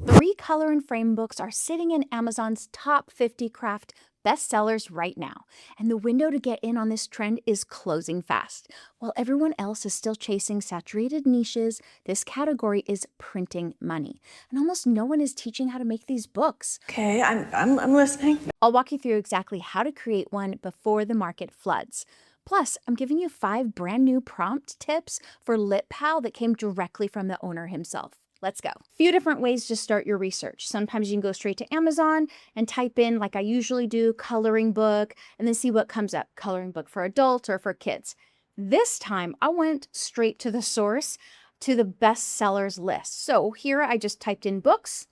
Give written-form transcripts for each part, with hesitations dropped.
3 color and frame books are sitting in Amazon's top 50 craft bestsellers right now, and the window to get in on this trend is closing fast. While everyone else is still chasing saturated niches, this category is printing money, and almost no one is teaching how to make these books. Okay, I'm listening. I'll walk you through exactly how to create one before the market floods. Plus, I'm giving you 5 brand new prompt tips for LitPal that came directly from the owner himself. Let's go. Few different ways to start your research. Sometimes you can go straight to Amazon and type in, like I usually do, coloring book, and then see what comes up. Coloring book for adults or for kids. This time, I went straight to the source, to the bestsellers list. So here I just typed in books,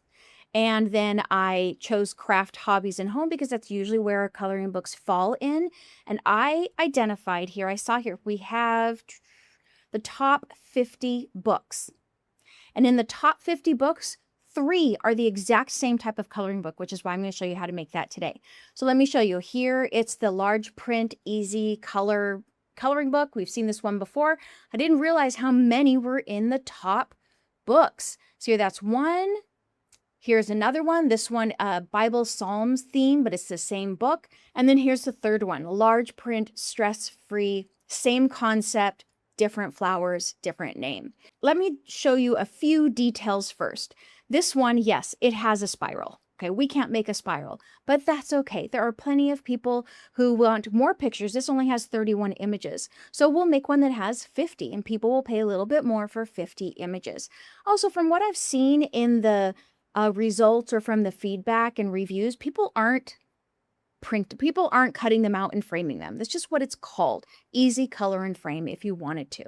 and then I chose craft, hobbies, and home because that's usually where coloring books fall in. And I identified here, I saw here, we have the top 50 books. And in the top 50 books, 3 are the exact same type of coloring book, which is why I'm going to show you how to make that today. So let me show you. Here, it's the large print, easy color coloring book. We've seen this one before. I didn't realize how many were in the top books. So here, that's one. Here's another one. This one, Bible Psalms theme, but it's the same book. And then here's the third one, large print, stress-free, same concept, different flowers, different name. Let me show you a few details first. This one, yes, it has a spiral. Okay, we can't make a spiral, but that's okay. There are plenty of people who want more pictures. This only has 31 images. So we'll make one that has 50, and people will pay a little bit more for 50 images. Also, from what I've seen in the results or from the feedback and reviews, people aren't cutting them out and framing them. That's just what it's called. Easy color and frame if you wanted to.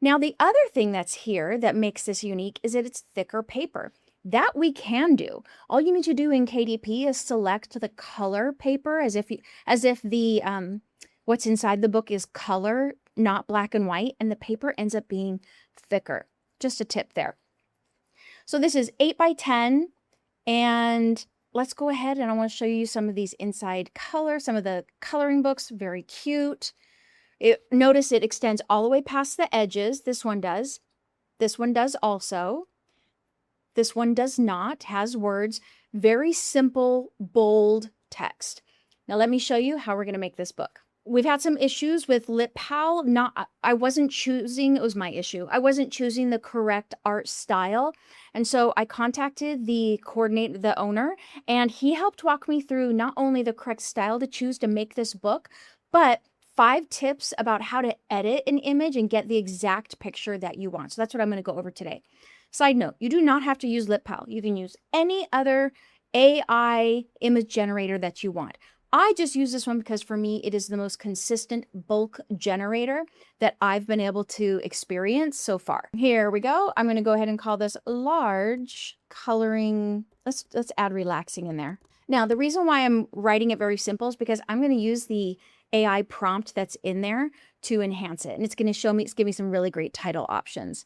Now, the other thing that's here that makes this unique is that it's thicker paper. That we can do. All you need to do in KDP is select the color paper as if the what's inside the book is color, not black and white, and the paper ends up being thicker. Just a tip there. So this is 8 by 10, and let's go ahead and I want to show you some of these inside colors, some of the coloring books, very cute. Notice it extends all the way past the edges. This one does. This one does also. This one does not, has words, very simple, bold text. Now let me show you how we're going to make this book. We've had some issues with LitPal. I wasn't choosing, it was my issue. I wasn't choosing the correct art style. And so I contacted the owner, and he helped walk me through not only the correct style to choose to make this book, but 5 tips about how to edit an image and get the exact picture that you want. So that's what I'm going to go over today. Side note, you do not have to use LitPal. You can use any other AI image generator that you want. I just use this one because for me, it is the most consistent bulk generator that I've been able to experience so far. Here we go. I'm going to go ahead and call this large coloring. Let's add relaxing in there. Now, the reason why I'm writing it very simple is because I'm going to use the AI prompt that's in there to enhance it. And it's going to give me some really great title options.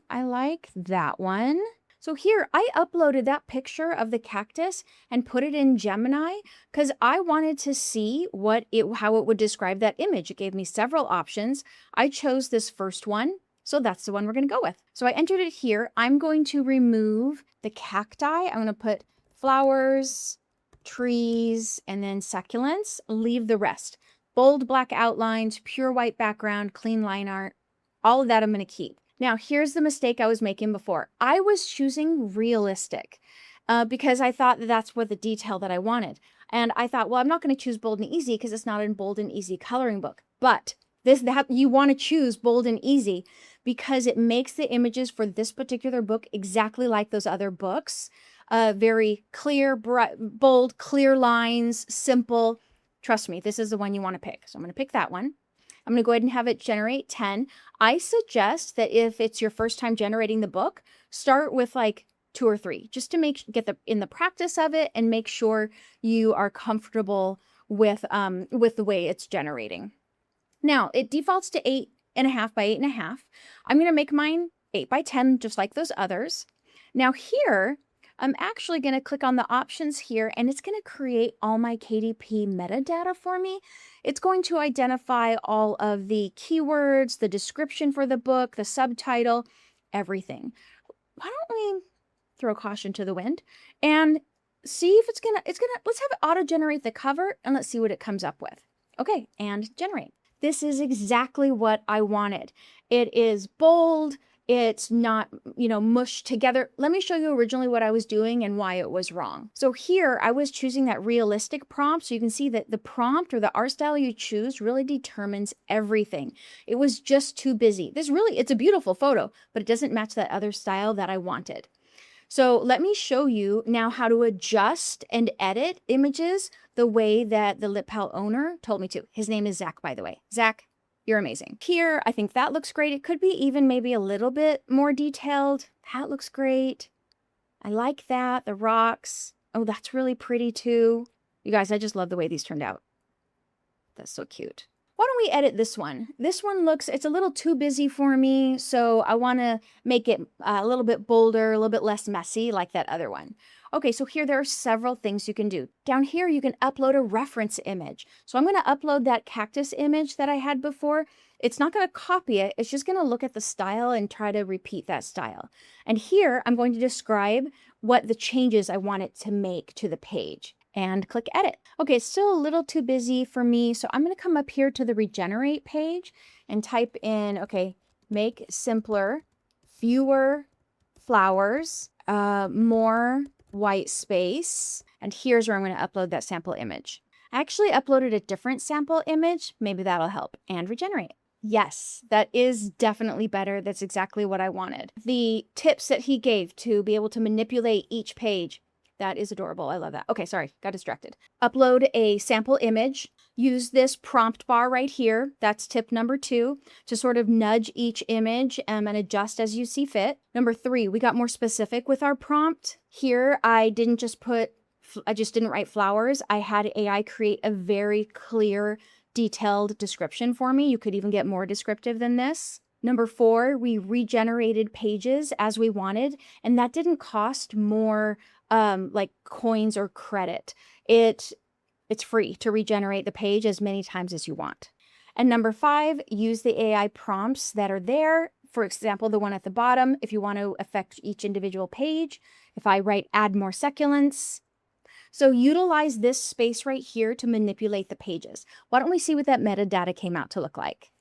I like that one. So here, I uploaded that picture of the cactus and put it in Gemini because I wanted to see how it would describe that image. It gave me several options. I chose this first one, so that's the one we're going to go with. So I entered it here. I'm going to remove the cacti. I'm going to put flowers, trees, and then succulents. Leave the rest. Bold black outlines, pure white background, clean line art. All of that I'm going to keep. Now, here's the mistake I was making before. I was choosing realistic because I thought that's what the detail that I wanted. And I thought, well, I'm not going to choose bold and easy because it's not a bold and easy coloring book. But you want to choose bold and easy because it makes the images for this particular book exactly like those other books. Very clear, bright, bold, clear lines, simple. Trust me, this is the one you want to pick. So I'm going to pick that one. I'm going to go ahead and have it generate 10. I suggest that if it's your first time generating the book, start with like 2 or 3, just to get in the practice of it and make sure you are comfortable with the way it's generating. Now, it defaults to 8.5 by 8.5. I'm going to make mine 8 by 10, just like those others. Now here, I'm actually going to click on the options here, and it's going to create all my KDP metadata for me. It's going to identify all of the keywords, the description for the book, the subtitle, everything. Why don't we throw caution to the wind, and see if let's have it auto-generate the cover, and let's see what it comes up with. Okay, and generate. This is exactly what I wanted. It is bold. It's not, mushed together. Let me show you originally what I was doing and why it was wrong. So here I was choosing that realistic prompt. So you can see that the prompt or the art style you choose really determines everything. It was just too busy. It's a beautiful photo, but it doesn't match that other style that I wanted. So let me show you now how to adjust and edit images the way that the LitPal owner told me to. His name is Zach, by the way. Zach, you're amazing. Here, I think that looks great. It could be even maybe a little bit more detailed. That looks great. I like that. The rocks. Oh, that's really pretty too. You guys, I just love the way these turned out. That's so cute. Why don't we edit this one? This one it's a little too busy for me, so I want to make it a little bit bolder, a little bit less messy like that other one. Okay, so here there are several things you can do. Down here, you can upload a reference image. So I'm going to upload that cactus image that I had before. It's not going to copy it. It's just going to look at the style and try to repeat that style. And here, I'm going to describe what the changes I want it to make to the page. And click edit. Okay, it's still a little too busy for me, so I'm going to come up here to the regenerate page and type in, okay, make simpler, fewer flowers, more white space, and here's where I'm going to upload that sample image. I actually uploaded a different sample image, maybe that'll help, and regenerate. Yes, that is definitely better. That's exactly what I wanted. The tips that he gave to be able to manipulate each page, that is adorable. I love that. Okay, sorry, got distracted. Upload a sample image. Use this prompt bar right here. That's tip number 2, to sort of nudge each image and adjust as you see fit. Number 3, we got more specific with our prompt. Here, I just didn't write flowers. I had AI create a very clear, detailed description for me. You could even get more descriptive than this. Number 4, we regenerated pages as we wanted, and that didn't cost more like coins or credit. It's free to regenerate the page as many times as you want. And number 5, use the AI prompts that are there. For example, the one at the bottom, if you want to affect each individual page. If I write add more succulents. So utilize this space right here to manipulate the pages. Why don't we see what that metadata came out to look like?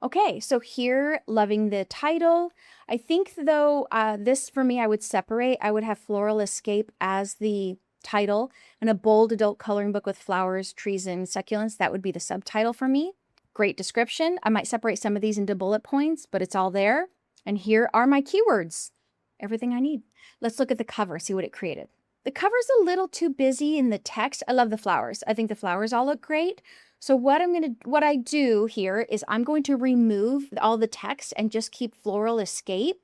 Okay, so here, loving the title. I think though, this for me, I would separate. I would have Floral Escape as the title and a bold adult coloring book with flowers, trees, and succulents. That would be the subtitle for me. Great description. I might separate some of these into bullet points, but it's all there. And here are my keywords. Everything I need. Let's look at the cover, see what it created. The cover's a little too busy in the text. I love the flowers. I think the flowers all look great. So what I do here is I'm going to remove all the text and just keep Floral Escape.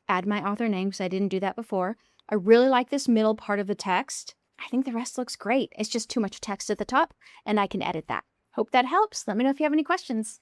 Add my author name because I didn't do that before. I really like this middle part of the text. I think the rest looks great. It's just too much text at the top, and I can edit that. Hope that helps. Let me know if you have any questions.